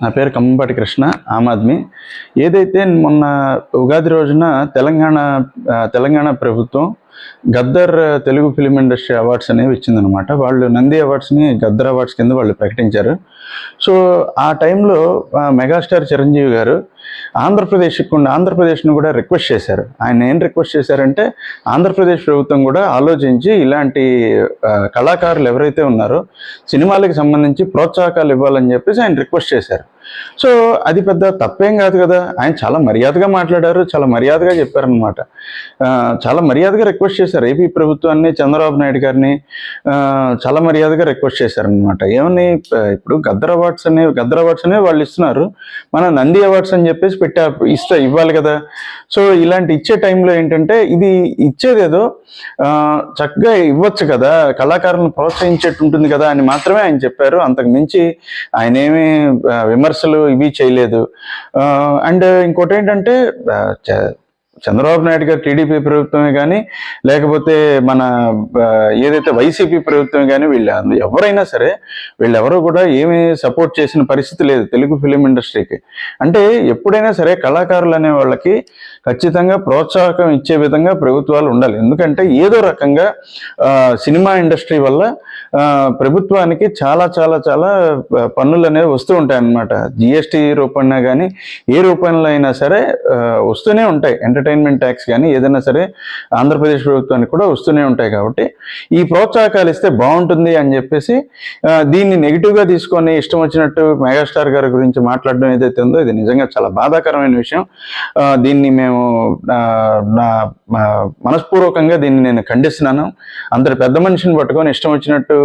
నా పేరు కంబంపాటి కృష్ణ, ఆమ్ ఆద్మీ. ఏదైతే మొన్న ఉగాది రోజున తెలంగాణ ప్రభుత్వం Gaddar Telugu film industry awards అనేవి ఇచ్చిందనమాట. వాళ్ళు నంది అవార్డ్స్ని గద్దర్ అవార్డ్స్ కింద వాళ్ళు ప్రకటించారు. సో ఆ టైంలో మెగాస్టార్ చిరంజీవి గారు ఆంధ్రప్రదేశ్ను కూడా రిక్వెస్ట్ చేశారు. ఆయన ఏం రిక్వెస్ట్ చేశారంటే, ఆంధ్రప్రదేశ్ ప్రభుత్వం కూడా ఆలోచించి ఇలాంటి కళాకారులు ఎవరైతే ఉన్నారో సినిమాలకు సంబంధించి ప్రోత్సాహకాలు ఇవ్వాలని చెప్పేసి ఆయన రిక్వెస్ట్ చేశారు. సో అది పెద్ద తప్పేం కాదు కదా. ఆయన చాలా మర్యాదగా మాట్లాడారు, చాలా మర్యాదగా చెప్పారనమాట. చాలా మర్యాదగా రిక్వెస్ట్ చేశారు ఏపీ ప్రభుత్వాన్ని, చంద్రబాబు నాయుడు గారిని చాలా మర్యాదగా రిక్వెస్ట్ చేశారనమాట. ఏమని, ఇప్పుడు గద్దర్ అవార్డ్స్ అనేవి వాళ్ళు ఇస్తున్నారు, మన నంది అవార్డ్స్ అని చెప్పేసి ఇవ్వాలి కదా. సో ఇలాంటి ఇచ్చే టైంలో ఏంటంటే, ఇది ఇచ్చేదేదో చక్కగా ఇవ్వచ్చు కదా, కళాకారులను ప్రోత్సహించేట్టు ఉంటుంది కదా అని మాత్రమే ఆయన చెప్పారు. అంతకు మించి ఆయన ఏమీ విమర్శలు ఇవి చేయలేదు. అండ్ ఇంకోటి ఏంటంటే, చంద్రబాబు నాయుడు గారు టీడీపీ ప్రభుత్వమే కానీ, లేకపోతే మన ఏదైతే వైసీపీ ప్రభుత్వమే కానీ, ఎవరైనా సరే వీళ్ళెవరూ కూడా ఏమీ సపోర్ట్ చేసిన పరిస్థితి లేదు తెలుగు ఫిలిం ఇండస్ట్రీకి. అంటే ఎప్పుడైనా సరే కళాకారులు అనే వాళ్ళకి ఖచ్చితంగా ప్రోత్సాహకం ఇచ్చే విధంగా ప్రభుత్వాలు ఉండాలి. ఎందుకంటే ఏదో రకంగా సినిమా ఇండస్ట్రీ వల్ల ప్రభుత్వానికి చాలా చాలా చాలా పన్నులు అనేవి వస్తూ ఉంటాయి అన్నమాట. జిఎస్టీ రూపంలో కానీ ఏ రూపంలో అయినా సరే వస్తూనే ఉంటాయి. ఎంటర్టైన్మెంట్ ట్యాక్స్ కానీ ఏదైనా సరే ఆంధ్రప్రదేశ్ ప్రభుత్వానికి కూడా వస్తూనే ఉంటాయి. కాబట్టి ఈ ప్రోత్సాహకాలు ఇస్తే బాగుంటుంది అని చెప్పేసి దీన్ని నెగిటివ్గా తీసుకొని ఇష్టం వచ్చినట్టు మెగాస్టార్ గారి గురించి మాట్లాడడం ఏదైతే ఉందో ఇది నిజంగా చాలా బాధాకరమైన విషయం. దీన్ని మేము మనస్పూర్వకంగా దీన్ని నేను ఖండిస్తున్నాను. అంతటి పెద్ద మనిషిని పట్టుకొని ఇష్టం వచ్చినట్టు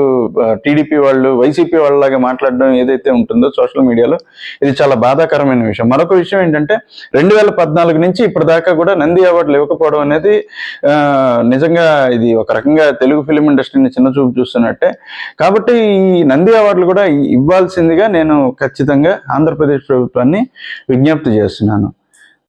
టీడీపీ వాళ్ళు, వైసీపీ వాళ్ళలాగా మాట్లాడడం ఏదైతే ఉంటుందో సోషల్ మీడియాలో, ఇది చాలా బాధాకరమైన విషయం. మరొక విషయం ఏంటంటే, 2014 నుంచి ఇప్పటిదాకా కూడా నంది అవార్డులు ఇవ్వకపోవడం అనేది నిజంగా ఇది ఒక రకంగా తెలుగు ఫిలిం ఇండస్ట్రీని చిన్న చూపు చూస్తున్నట్టే. కాబట్టి ఈ నంది అవార్డులు కూడా ఇవ్వాల్సిందిగా నేను ఖచ్చితంగా ఆంధ్రప్రదేశ్ ప్రభుత్వాన్ని విజ్ఞప్తి చేస్తున్నాను.